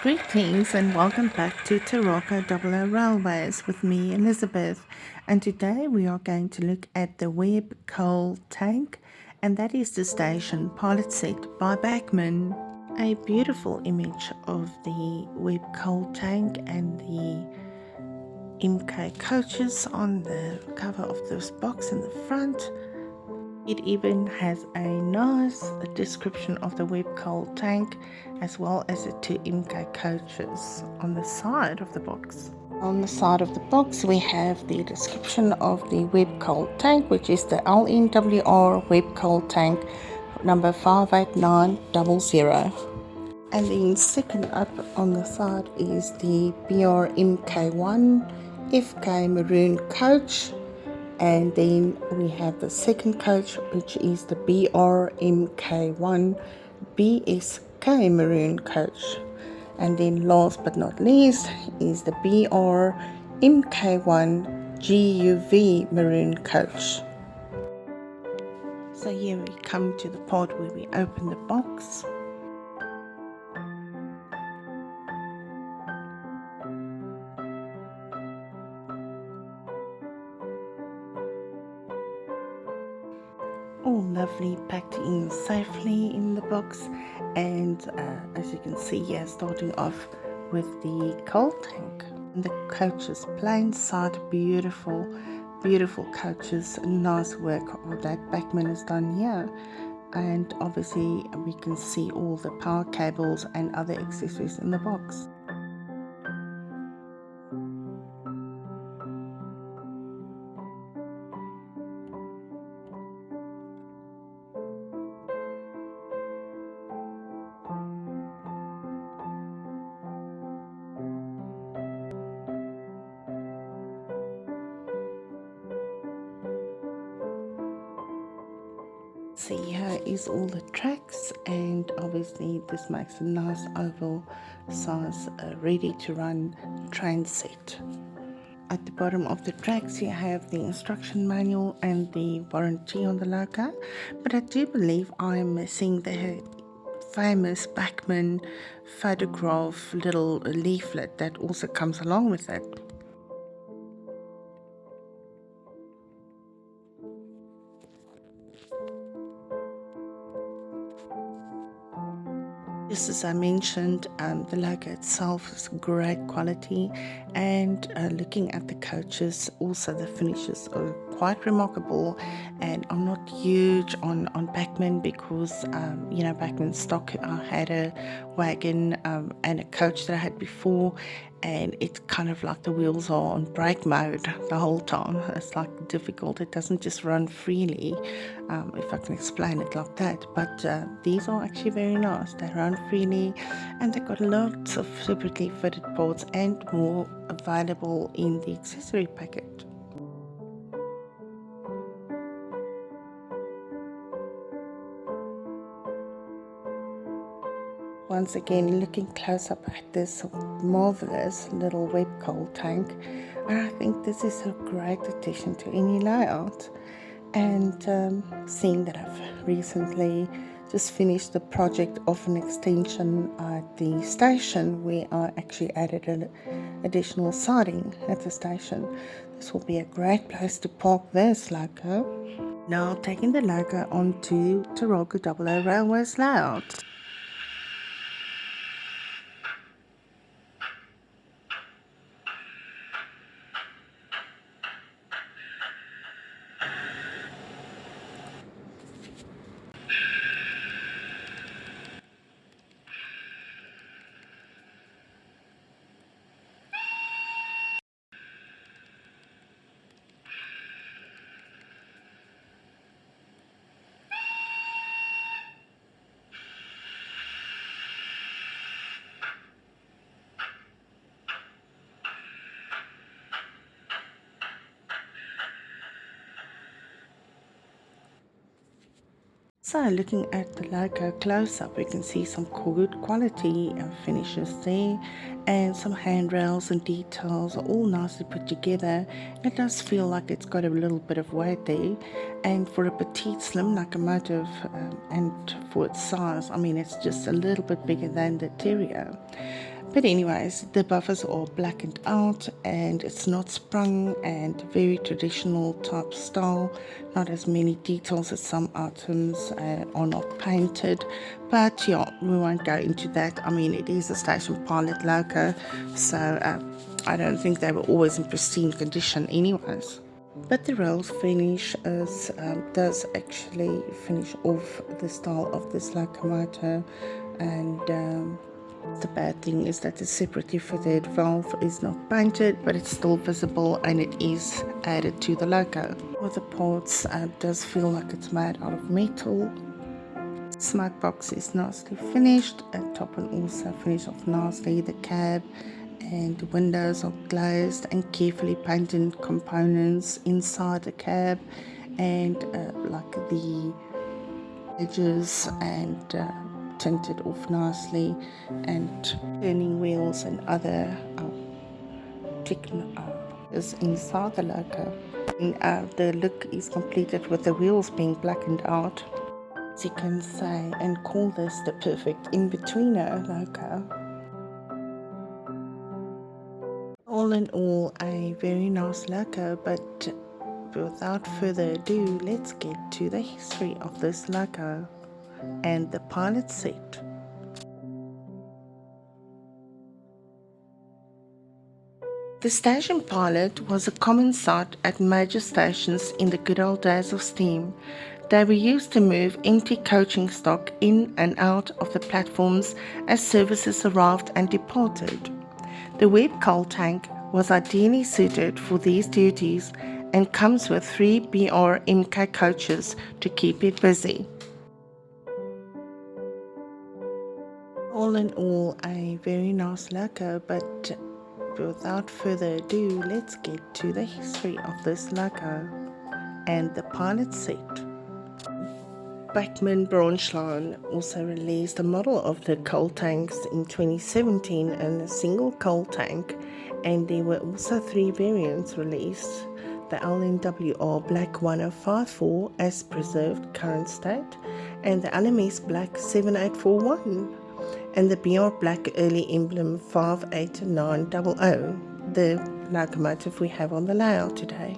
Greetings and welcome back to Taroko Double Railways with me, Elizabeth. And today we are going to look at the Webb Coal Tank, and that is the station Pilot Set by Bachmann. A beautiful image of the Webb Coal Tank and the MK coaches on the cover of this box in the front. It even has a nice description of the Webb Coal Tank as well as the two MK coaches on the side of the box. On the side of the box we have the description of the Webb Coal Tank, which is the LNWR Webb Coal Tank number 58900. And then second up on the side is the BRMK1 FK Maroon coach. And then we have the second coach, which is the BRMK1 BSK Maroon coach. And then last but not least is the BRMK1 GUV Maroon coach. So here we come to the part where we open the box. All lovely, packed in safely in the box, and as you can see here, starting off with the coal tank. And the coaches, plain sight, beautiful coaches, nice work that Bachmann has done here. And obviously we can see all the power cables and other accessories in the box. See, here is all the tracks, and obviously this makes a nice oval size ready to run train set. At the bottom of the tracks you have the instruction manual and the warranty on the logo, but I do believe I'm missing the famous Bachmann photograph little leaflet that also comes along with it. Just as I mentioned, the logo itself is great quality, and looking at the coaches, also the finishes are quite remarkable. And I'm not huge on Bachmann because, Bachmann stock, I had a wagon and a coach that I had before, and it's kind of like the wheels are on brake mode the whole time. It's like difficult. It doesn't just run freely, if I can explain it like that. But these are actually very nice. They run freely, and they've got lots of separately fitted parts and more available in the accessory packet. Once again, looking close up at this marvelous little Webb Coal Tank, I think this is a great addition to any layout. And seeing that I've recently just finished the project of an extension at the station where I actually added an additional siding at the station, this will be a great place to park this logo. Now taking the logo onto Taroko Double Railways layout. So looking at the logo close up, we can see some good quality finishes there, and some handrails and details are all nicely put together. It does feel like it's got a little bit of weight there, and for a petite slim locomotive and for its size, I mean, it's just a little bit bigger than the Terrier. But anyways, the buffers are blackened out and it's not sprung, and very traditional type style. Not as many details as some items, are not painted. But yeah, we won't go into that. I mean, it is a Station Pilot logo, so I don't think they were always in pristine condition anyways. But the rails finish does actually finish off the style of this locomotive, and the bad thing is that the separately fitted valve is not painted, but it's still visible and it is added to the logo. With the parts, does feel like it's made out of metal. Smoke box is nicely finished, and top and also finished off nicely. The cab and the windows are glazed and carefully painted components inside the cab, and like the edges and tinted off nicely, and turning wheels and other is inside the logo. And the look is completed with the wheels being blackened out, as you can say, and call this the perfect in-betweener logo. All in all, a very nice logo, but without further ado, let's get to the history of this logo and the pilot set. The station pilot was a common sight at major stations in the good old days of steam. They were used to move empty coaching stock in and out of the platforms as services arrived and departed. The Webb Coal Tank was ideally suited for these duties and comes with 3 BR-MK coaches to keep it busy. All in all, a very nice logo, but without further ado, let's get to the history of this logo and the pilot set. Bachmann Line also released a model of the coal tanks in 2017 and a single coal tank, and there were also 3 variants released: the LNWR Black 1054 as preserved current state, and the LMS Black 7841, and the BR Black Early Emblem 58900, the locomotive we have on the layout today.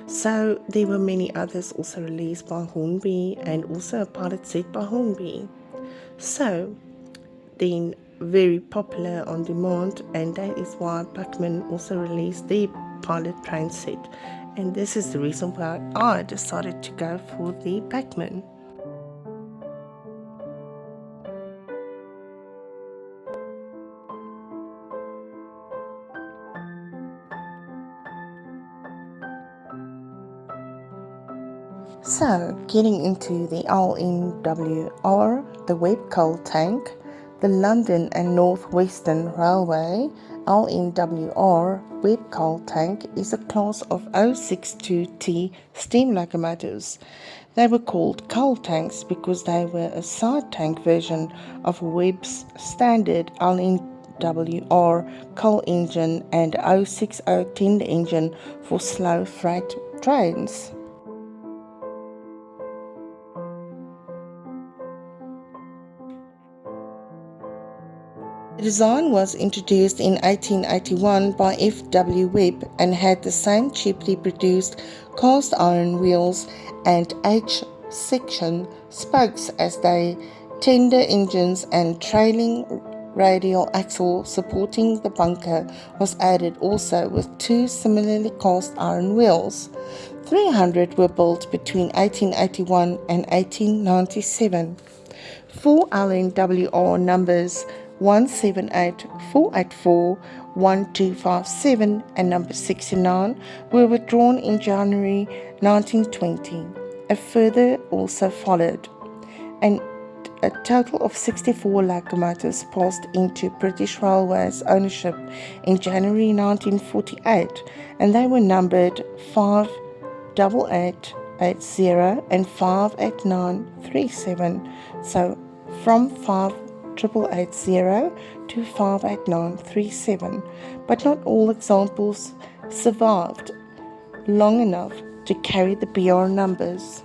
So there were many others also released by Hornby, and also a Pilot Set by Hornby. So then very popular on demand, and that is why Bachmann also released the Pilot TRAINSET, and this is the reason why I decided to go for the Bachmann. So, getting into the LNWR, the Webb Coal Tank, the London and North Western Railway, LNWR Webb Coal Tank is a class of 062T steam locomotives. They were called coal tanks because they were a side tank version of Webb's standard LNWR coal engine and 060 tender engine for slow freight trains. The design was introduced in 1881 by F.W. Webb and had the same cheaply produced cast iron wheels and H-section spokes as the tender engines, and trailing radial axle supporting the bunker was added also with 2 similarly cast iron wheels. 300 were built between 1881 and 1897. 4 LNWR numbers 178, 484, 1257 and number 69 were withdrawn in January 1920. A further also followed, and a total of 64 locomotives passed into British Railways ownership in January 1948, and they were numbered 58880 and 58937. So from 58880 to 58937, but not all examples survived long enough to carry the BR numbers.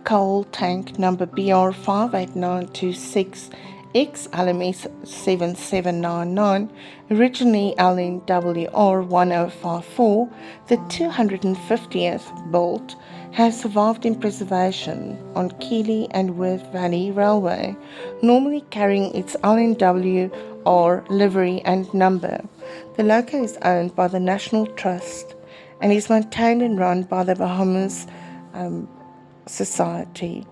Coal Tank number BR58926X LMS 7799, originally LNWR 1054, the 250th built, has survived in preservation on Keighley and Worth Valley Railway, normally carrying its LNWR livery and number. The loco is owned by the National Trust and is maintained and run by the Bahamas Society.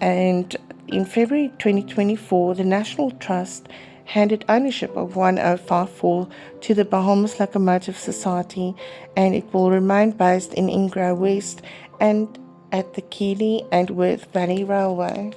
And in February 2024, the National Trust handed ownership of 1054 to the Bahamas Locomotive Society, and it will remain based in Ingra West and at the Keighley and Worth Valley Railway.